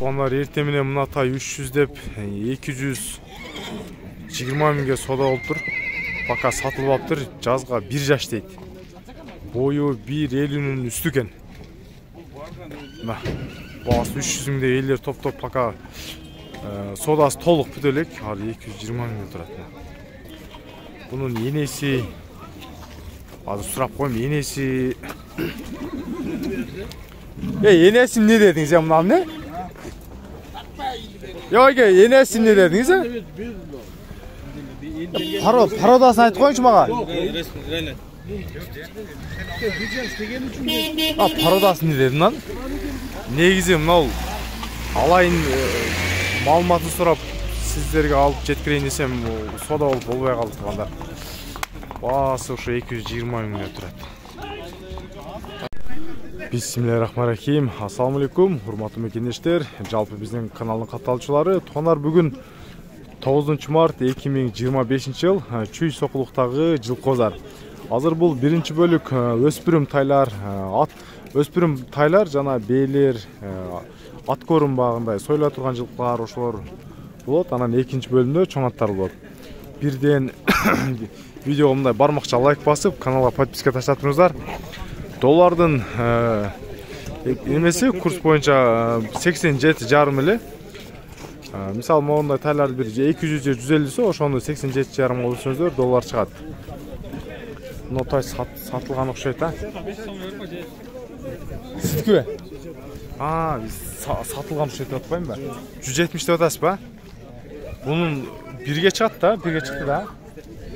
Туғандар ерте менен мына тай 300 деп 220 миңге сода болуп тур. Пока сатылып алыптыр. Жазга 1 жаш дейт. Бою 1.50-нын үстү экен. Мына баасы 300 миңде элдер топ-топ пока содасы толук бүтө элек. Ал 220 миңге турат. Bunun yenesi azı surap koyayım yenesi. Yenesim ne dediniz ya bunlar ne? Yok yenesim ne dediniz ya? Parodasını ayt koyunç mağa. Parodasını ne dedin lan? Негизи мынау алайын маалыматын сурап сиздерге алып жеткирейин десем сода болуп болбой калды тугандар. Баасы ушу 220 миңге турат. Бисмиллахиррахманиррахим. Ассаламу алейкум, урматтуу мекендештер. Жалпы биздин каналдын катталуучулары, тугандар бүгүн 9 март 2025 жыл Чүй сокулуктагы жылкозар. Азыр бул биринчи бөлүк өспүрүм тайлар жана бээлер ат көрүнбагындай сойла турган жылкылар ошолор болот. Анан экинчи бөлүмдө чоң аттар болот. Бирден видеого мындай бармакча лайк басып, каналга подписка таштап туруңуздар. Доллардын эмеси курс боюнча 87,5 эле. Мисалы мондай тайларды бир 200 же 150 ошондо 87,5 болсоңуздар доллар чыгат. Мына тай сатылган окшойт а. Сиздикиби? Сатылган окшойт деп атпаймынбы? 170 деп атасыз ба? Bunun birge çat da, birge çıktı da.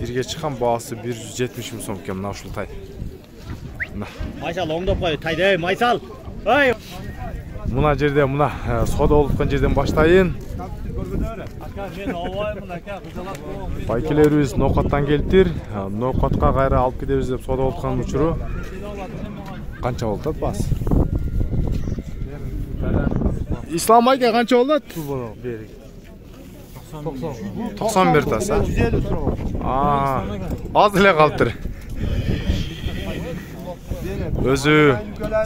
Birge çıkan bağısı 170 mi son kem naşul tay. Maysal oңдоп кой, тайды, Maysal. Ой. Muna jerde muna soda olupkan жерден баштайын. Байкелерибиz Нокаттан келиптир. Нокатка кайра алып кетебиз деп сода олупкан учуру. Канча болуп атат баасы? Ислам айка канча болот? 90 бердасы. Az эле калыптыр. Өзү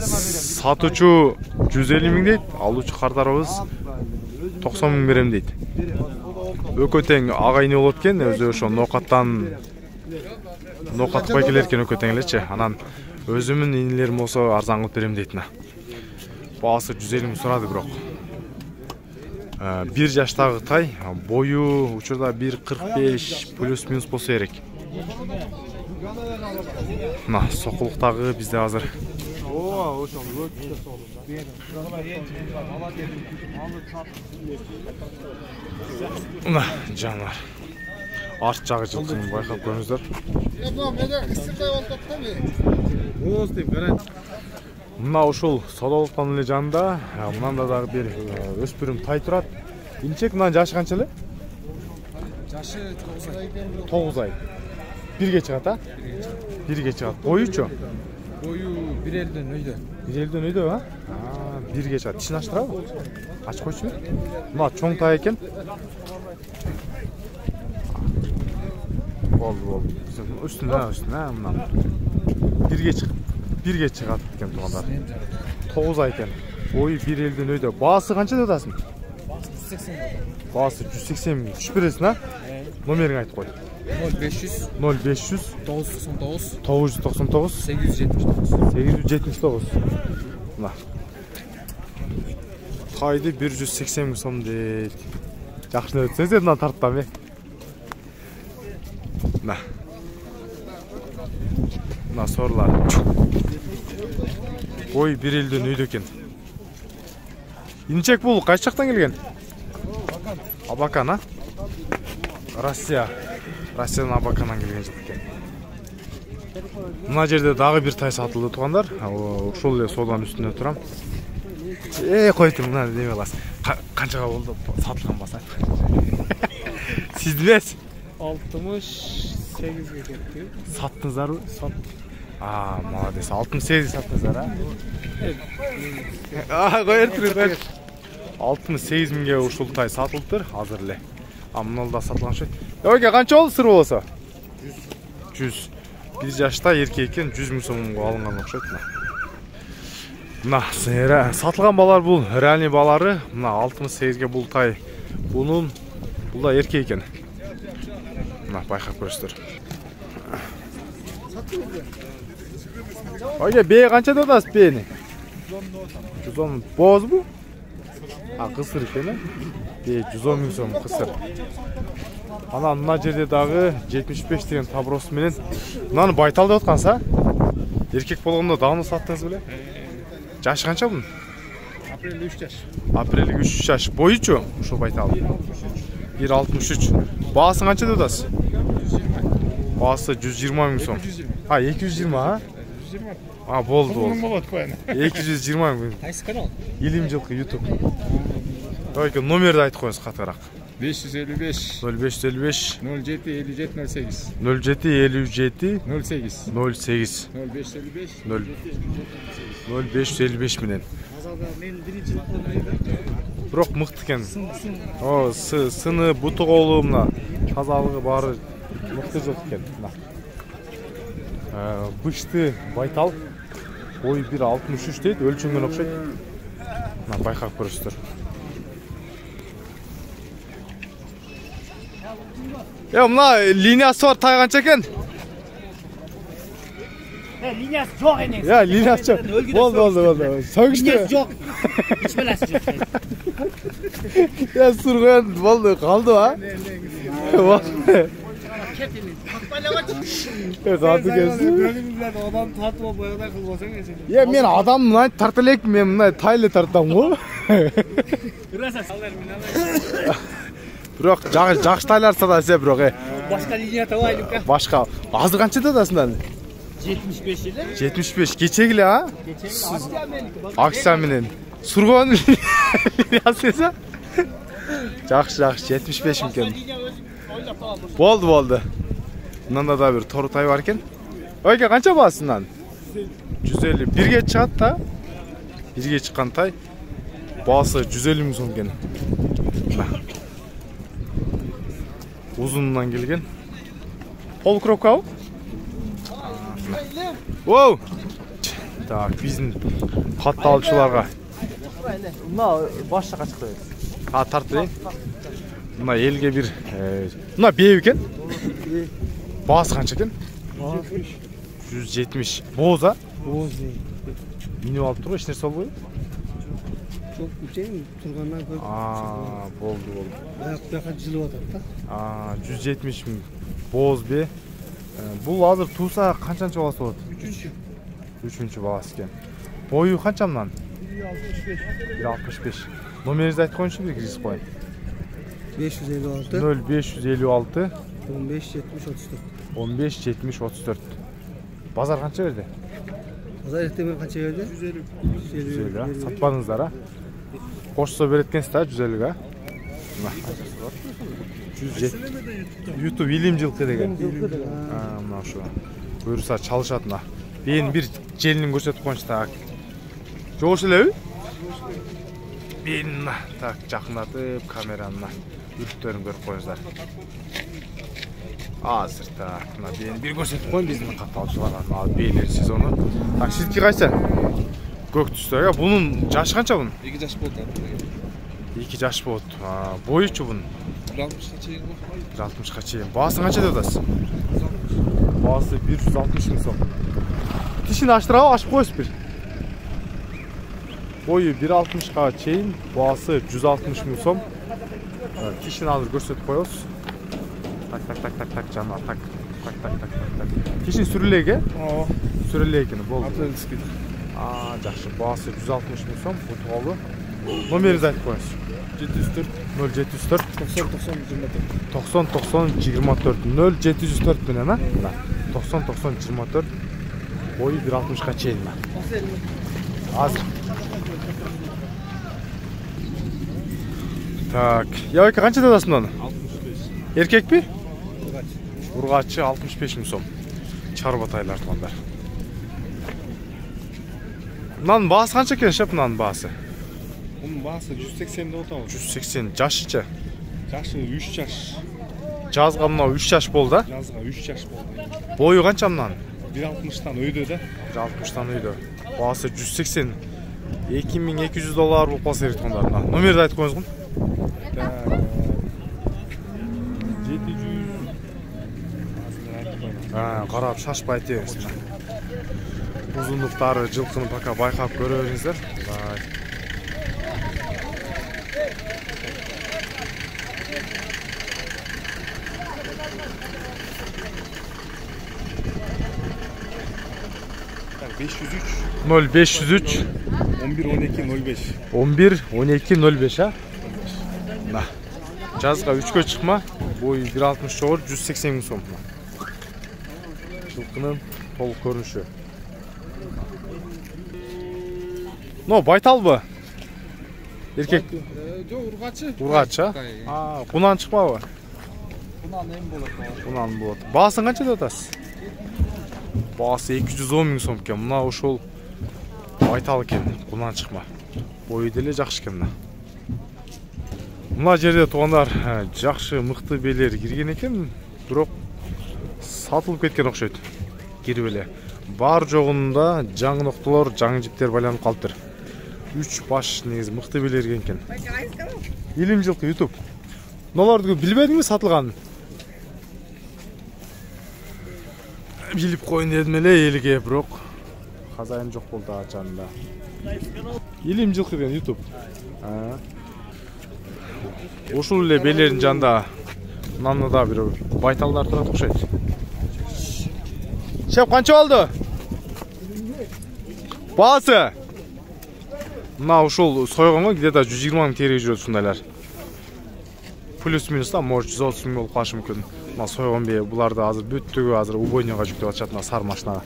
сатуучу 150 миң дейт, алуучу кардарыбыз 90 миң берем дейт. Өкө тең агайыны болот экен, өзү ошо Нокаттан Нокат байкелер экен өкө тең элечи. Анан өзүмүн инилерим болсо арзан кылып берем дейт. Баасы 150 миң сурады бирок. 1 жаштагы тай, бою учурда 1.45 плюс-минус болсо керек. Мына сокулуктагы бизде азыр. Мына жанар. Арт жагы жылкын байкап көрүңүздөр. Мына ушул сода болуп эле жанында, мынанда дагы бир өспүрүм тай турат. Инчек мына жашы канча эле? Жашы 9 ай. 9 ай. Бирге чыгат а? Бирге чыгат. Боючу? Бою 1.50ден өйдө. 1.50ден өйдө а? Бирге чыгат. Тишин ачтырабы? Ачып койчу. Мына чоң тай экен. Болду. Үстүнө мына. Бирге чыгат экен тугандар. 9 ай экен. Бою 1.50ден өйдө. Баасы канча деп атасың? Баасы 180. Баасы 180 миң. Түшүп бересиң а? Номериңди айтып кой. 0500 999 999 879. Мына. Тайды 180 миң сом дейт. Жакшы өтсөңүз мына тарттам э. Мына. Мына сорлар. Ой, 1.50ден өйдө экен. Инчек бул кайсы жактан келген? Абакан, а? Россиядан Абакандан келген жыл экен. Мына жерде дагы бир тай сатылды тугандар. Ошол эле соданын үстүнө турам. Койдум, мына неме кыласың. Канчага болду сатылган баса? Сиз билесиз? 68ге кетти. Саттыңыздарбы? Молодец. 68 саттыңыздар, а? Кой эртиңиз. 68 миңге ушул тай сатылыптыр азыр эле. Мынал да сатылган шой. Ойга канча болду сыр болсо? 100. 1 жашта эркек экен 100 миң сомго алынган окшойт. Мына сатылған балар бұл реальный балары. Мына 68-ге бұл тай. Бұл да еркек екен. Мына байқап көресіздер. Ойге бeye қанша додасыз бейні? 110 боз бұл? Қысыр екен, бeye 110 мың сом қысыр. Ана мына жерде дағы 75 деген табросы менен. Мынаны байталды отқанса? Еркек болғанда дағыны саттыңыз біле? Жашы қанша бұның? Апрель 3 жаш. Апрель 3 жаш. Бойы чо? Ошо байталы. 1.63. Бағасы қанша додасыз? 120. Бағасы 120 мың сом. 220, а? 120. Болды. болады қойын. 220 мың. Қайсы канал? Елім жылқы YouTube. Ойке номерді айтып қойыңыз қатырақ. 555 0555 07 57 08 0757 08 08 0555 менен. Бирок мыкты экен. О, сыны, буту колу мына тазалыгы бары мыкты жылкы экен. Бышты байтал. Ой 1.63 дейт, өлчөнгөн окшойт. Мына байкап көрүсүздөр. Мына линиясы бар тай канча экен? Liniyası çok en iyisi. Liniyası çok. Oldu. Söküştü. Liniyası yok. Hiç belası yok. Sürgün oldu, kaldı ha. Kaldı gelsin. Bölümümden adam tatma boyada kılmasan geçelim. Men adamla tartılek men mına taylı tartam go. Burası sallar minamı. Biroq жакшы тайлар сатасыз, biroq. Başka linya tavaylık. Башка. Азыр канча дадасыңдар? 75 yıldır. 75 keçегиле, а? Акция менен. Сургон линиясы. Жакшы 75 микен. Болды. Мында да бир тору тай бар экен. Ойке канча басынан? 150. Бирге чыгат да. Бирге чыккан тай. Басы 150 миң сом экен. Uzundan gelген. Пол кропка. Воу. Так, биздин катталчыларга. Мына башка чыкты. Тартып. Мына элге бир мына бей экен. Басы канча экен? 170. Боза? Боз. Минип алып турган, эч нерсе болбой. Çok yüksek turgandan koyup. Boldu. Ayakta жылып атат да. 170 миң. Боз бе? Бул азыр туса канчанчы баласы болот? 3-чү баласы экен. Бою канча мынан? 1.65. Номеринизди айтып коюңузчу, бир киргизип коюн. 556 0556 15 70 34. 15 70 34. Базар канча берди? Pazar ertemen kaça verdi? 150 ha. Satmadınızlar ha. Koşsa beretkensiz ha 150 ha. 170. YouTube ilim жылкы деген. Мына ошо. Буюрса чалышат мына. Мен бир желинин көрсөтүп коюңчу так. Жош элеби? Мен так жакындатып камераны үрүттөрүн көрүп коюңуздар. Азыр так, мына бен бир көрсөтүп коюн биздин катталчыларга. Ал бейлер сезону. Так, сиздики кайсы? Көк түстө. Бунун жашы канча бунун? 2 жаш болду. 2 жаш болот. Бойучу бунун? 60га чейин. 60га чейин. Баасы канча деп атасыз? Баасы 160 миң сом. Тишин аштырабы, ашып коесуз бир. Бою 160га чейин, баасы 160 миң сом. Тишин азыр көрсөтүп коебуз. Так, жана, так. Тишин сүрүлеге? Сүрүлеге экен, болду. Апрельский. Жакшы, баасы 160 миң сом, бутуолу. Номеринизди айтып коюңуз. 0704 90 0704 менен, а? 90 24. Бою 160га чейин. Азыр. Так, яйка канча дадасың муну? 65. Эркекпи? Ургачы 65 миң сом. Чарба тайлар тугандар. Мынанын баасы канча экен, шеп мынанын баасы? Мунун баасы 180 деп атабыз. 180. Жашычы? Жашы 3 жаш. Жазга мына 3 жаш болду, да? Жазга 3 жаш болду. Бою канча мынанын? 1.60-тан өйдө да. 1.60-тан өйдө. Баасы 180. $2200 болуп калса керек тугандар. Номерди айтып коюңуз. 700. Карап шашпай айтыңыз. Узундуктары жылкыны пока байкап көрө бериңиздер. Так, 503. 0503 11-12-05. 11-12-05 ha? Nah. Жазга 3кө чыкма. Boyu 1.60 жогор 180 000 сом. Жылкынын толук көрүнүшү. Но байталбы? Эркек. Жок, ургачы. Ургачы? Кунан чыкпабы? Кунан эм болот. Кунан болот. Баасын канча деп атасыз? Баасы 210 000 сом экен. Мына ошол байтал экен, кунан чыкма. Бою деле жакшы экен мына. Мына жерде тугандар жакшы мыкты белер кирген экен, бирок сатылып кеткен окшойт. Кирип эле. Бар жогунда жаңы ноктолор, жаңы жиптер байланып калыптыр. 3 баш негизи мыкты белер кирген экен. Илим жылкы YouTube. Мыналарды билбедиңби сатылганын? Билип коюн дедим эле элге, бирок хазайын жок болду жанында. Илим жылкы деген YouTube. Ушул эле белердин жанында мынаны да бир байталдар турат окшойт. Шеп канча болду? Баасы? Мына ушул сойгонго где-то 120 000 теңге жүрөт ушундайлар. Плюс-минус да, может 130 000 болуп калышы мүмкүн. Мына сойгон бе, буларды азыр бүттүгү азыр убойнога жүктөп атышат мына сары машинага.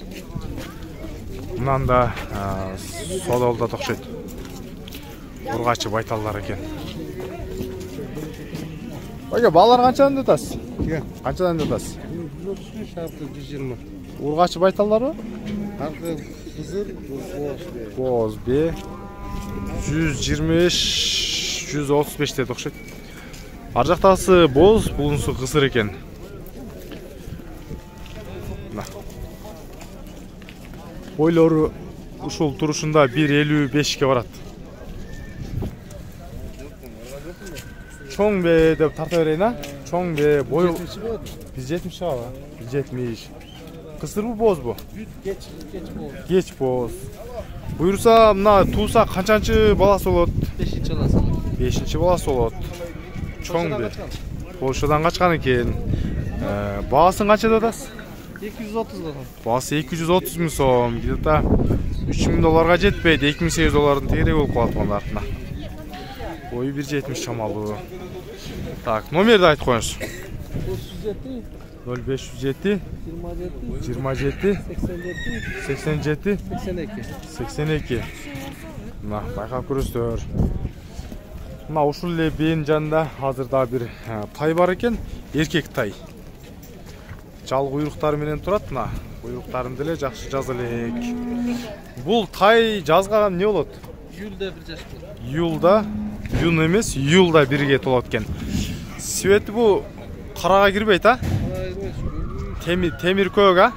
Мындан да сода болот окшойт. Ургачы байталдар экен. Ага, балалар канчадан деп атасыз? Канчадан деп атасыз? 135 аркы 120. Ургачы байталдарбы? Аркы кызыр, боз бе. 125, 135 деп окшойт. Ар жактасы боз, булунсу кысыр экен. Бойлору ушул турушунда 1.55 барат. Чоң бе деп тарта берейин, а? Чоң бе, бою 170 чыгабы? 170. Кысырбы, бозбу? Кеч боз. Буйруса, мына тууса канчанчы баласы болот? 5-чи баласы. 5-чи баласы болот. Чоң бе. Польшадан качкан экен. Баасын канча деп атасыз? 230 доллар. Баасы 230 000 сом. Где-то 3 000 долларга жетпейт. 2800 доллардын тегерек болуп калат мына артына. Бою 1.70 шамалуу. Так, номерди айтып коюңуз. 0507 27 87 82. Мына байкап көрүңүздөр. Мына ушул эле бейин жанында азыр да бир тай бар экен, эркек тай. Жал куйруктары менен турат мына. Куйруктарын деле жакшы жаз элек. Бул тай жазга эмне болот? Июлда 1 жаш болот. Июлда, июн эмес, июлда 1ге толот экен. Свети бу карага кирбейт, а? Темир көк, а?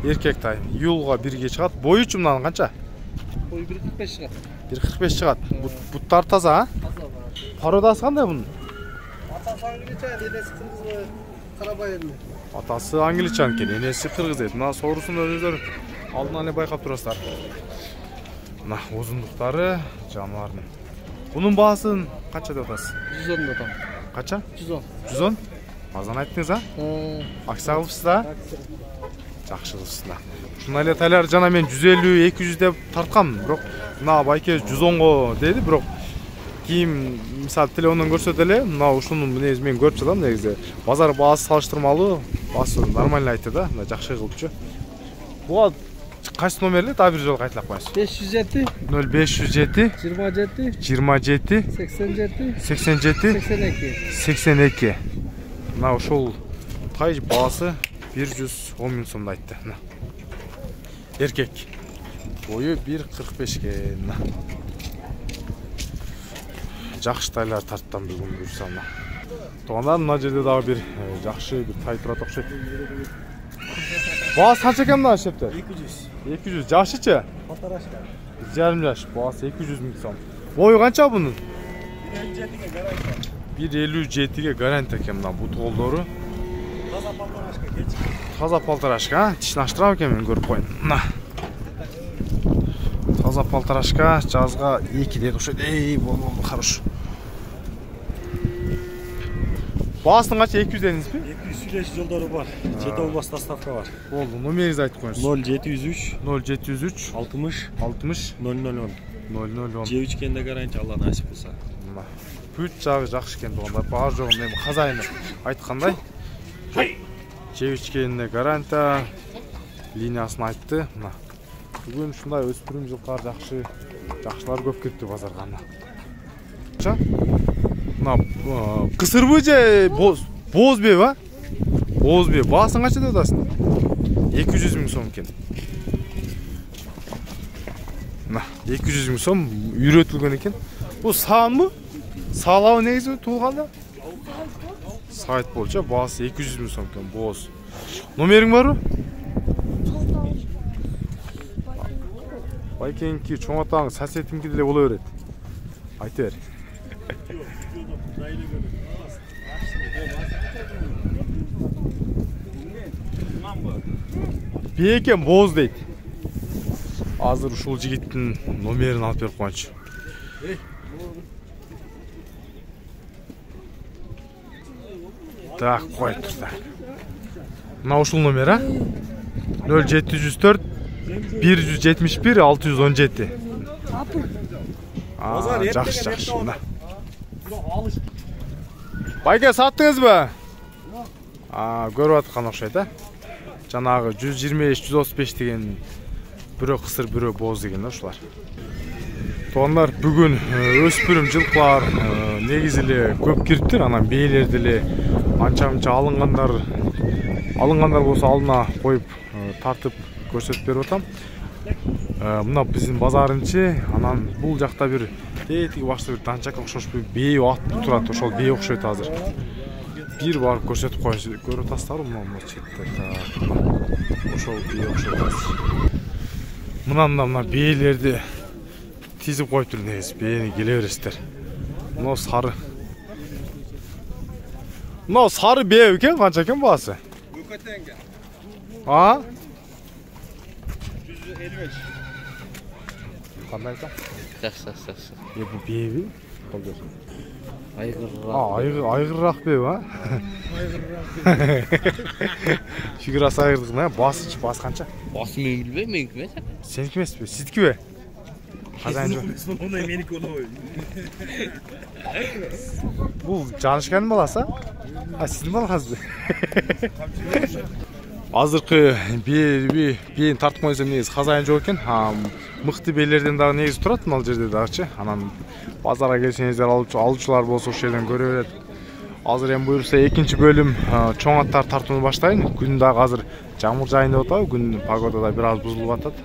Эркек тай. Июлга 1ге чыгат. Бойучу мынанын канча? Бою 1.45 чыгат. 1.45 чыгат. Буттар таза, а? Пародасы кандай бунун? Атасы англичан, энеси кыргыз, карабай эле. Атасы англичан экен, энеси кыргыз экен. Мына соорусун өзүңүздөр алдын эле байкап турасыздар. Мына узундуктары жаныбардын. Бунун баасын канча деп атасыз? 110 атам. Канча? 110. 110? Азан айттыңыз, а? Акция кылыпсыз да? Жакшы кылыпсыз да. Ушундай эле тайлар жана мен 150-200 деп тарткам, бирок мына байке 110го деди, бирок кийин мисалы телефондон көрсөт эле, мына ушунун мүнөзүн мен көрүп жатам негизи. Базар баасы салыштырмалуу, баасы нормально айтты да, мына жакшы кылыпчу. Буга кайсы номер эле? Дагы бир жолу кайталап коюңуз. 507 0507 27 87 87 82. Мына ушул тай баасы 110 000 сомду айтты. Эркек. Бою 1.45 экен. Жакшы тайлар тарттым бүгүн буюрса мына. Тугандар, мына жерде дагы бир жакшы бир тай турат окшойт. Баасы канча экен мына шептер? 200. 200. Жашычы? 1,5 жаш. Бағасы 200 мың сом. Бойы қанша бұның? 1,57-ге гарантия екен мына бұт қолдары. Таза полторашка, тишін аштырап екен мен көріп қойын. Мына. Таза полторашка, жазға 2 деді ұшады. Ей, болды, хорош. Бағасының қанша 200 дедіңіз бе? 200 сүйлеші жолдары бар. Жеті облас доставка бар. Болды, номеріңізді айтып қойыңыз. 0703 0703 60 60 0010. 0010. Жеучкенде гарантия Алла насип болса. Бүт жағы жақсы екен болғанда, бар жоғын мен қазайыны айтқандай. Жеучкеніне гарантия линиясын айтты. Бүгін шындай өспірім жылқар жақшылар көп кетті базарға. Қысыр бі же боз бе ба? Боз бе, басың қанша дедасын? 200 мың сом екен. 200 мың сом үйретілген екен. Бұл саған мұ? Салауы негізі туылғанда? Сайт болча, басы 200 мың сом екен, боз. Номерің бар ма? Байкенки чоңатаң сәсетіңкі деле бола береді. Айты бер. Бекен боз дейді. Азыр ушул жигиттин номерин алып берип коюнчу. Так, кой турса. Мына ушул номер, а? 0704 171 617. Жакшы. Байке саттыңыз ба? Көрүп аткан окшойт, а? Жанагы 125-135 деген бирөө кысыр, бирөө боз деген ушулар. Тондар бүгүн өспүрүм жылкылар негизи эле көп кириптир, анан бээлерди эле анча-мынча алынгандар болсо алдына коюп тартып көрсөтүп берип атам. Мына биздин базарынчы, анан бул жакта бир тетиги башта бир данчакка окшош бээ ат турат, ошол бээ окшойт азыр. Бир барып көрсөтүп коюңуз, көрүп атасыздарбы мына четте. Ошол бээ окшойт азыр. Мына бээлерди тизип коюптур негизи, бээни келе бересиздер. Мына сары. Мына сары бээ экен, канча экен баасы? Көкөтеңге. 155. Кандай экен? Жақсы. Бул бээби? Айғыррақ. Айгырраак бээ, а? Фигурасы айгырдык, басычы, басы канча? Басы мен билбейм, меники эмес. Сеники эмеспи? Сиздикиби? Казанчы. Ондай меники болобойт. Бул жанышкандын баласы, а? Сиздин балаңызбы? Азыркы бээни тартып койсом негизи казайын жок экен. Мыкты бээлерден дагы негизи турат мына жерде дагычы. Анан базарга келсеңиздер, алуучулар болсо ошол жерден көрө берет. Азыр эми буюрса экинчи бөлүм чоң аттар тартууну баштайын. Күн дагы азыр жамыр жайын деп атабы, күн погода да бир аз бузулуп атат.